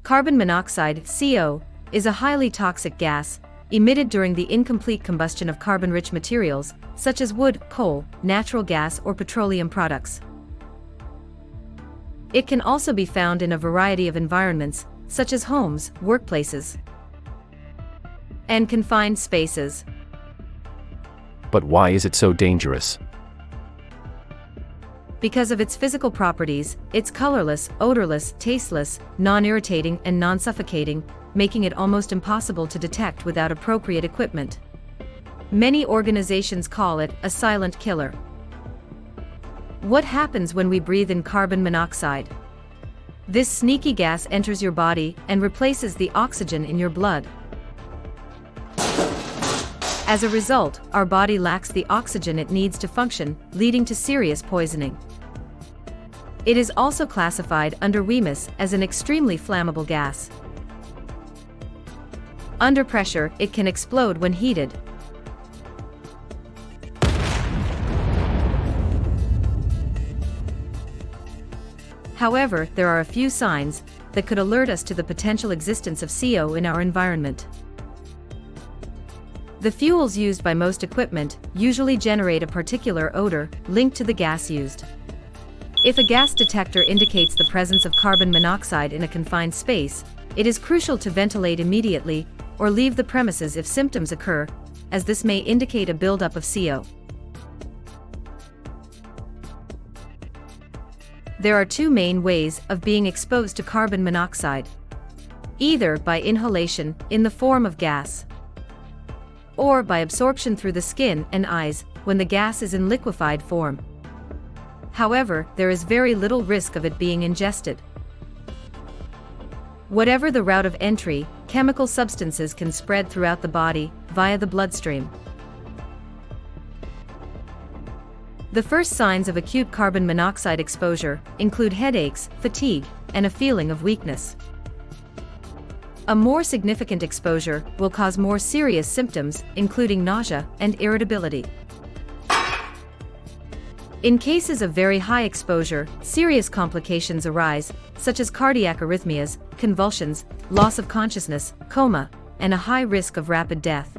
Carbon monoxide, CO, is a highly toxic gas, emitted during the incomplete combustion of carbon-rich materials, such as wood, coal, natural gas or petroleum products. It can also be found in a variety of environments, such as homes, workplaces, and confined spaces. But why is it so dangerous? Because of its physical properties, it's colorless, odorless, tasteless, non-irritating and non-suffocating, making it almost impossible to detect without appropriate equipment. Many organizations call it a silent killer. What happens when we breathe in carbon monoxide? This sneaky gas enters your body and replaces the oxygen in your blood. As a result, our body lacks the oxygen it needs to function, leading to serious poisoning. It is also classified under WEMIS as an extremely flammable gas. Under pressure, it can explode when heated. However, there are a few signs that could alert us to the potential existence of CO in our environment. The fuels used by most equipment usually generate a particular odor linked to the gas used. If a gas detector indicates the presence of carbon monoxide in a confined space, it is crucial to ventilate immediately or leave the premises if symptoms occur, as this may indicate a buildup of CO. There are two main ways of being exposed to carbon monoxide: either by inhalation in the form of gas, or by absorption through the skin and eyes when the gas is in liquefied form. However, there is very little risk of it being ingested. Whatever the route of entry, chemical substances can spread throughout the body via the bloodstream. The first signs of acute carbon monoxide exposure include headaches, fatigue, and a feeling of weakness. A more significant exposure will cause more serious symptoms, including nausea and irritability. In cases of very high exposure, serious complications arise, such as cardiac arrhythmias, convulsions, loss of consciousness, coma, and a high risk of rapid death.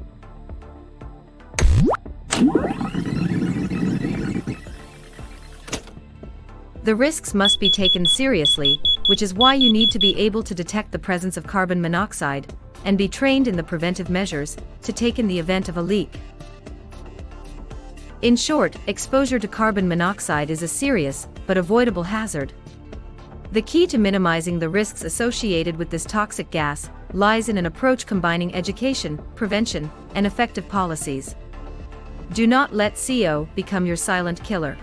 The risks must be taken seriously, which is why you need to be able to detect the presence of carbon monoxide and be trained in the preventive measures to take in the event of a leak. In short, exposure to carbon monoxide is a serious but avoidable hazard. The key to minimizing the risks associated with this toxic gas lies in an approach combining education, prevention, and effective policies. Do not let CO become your silent killer.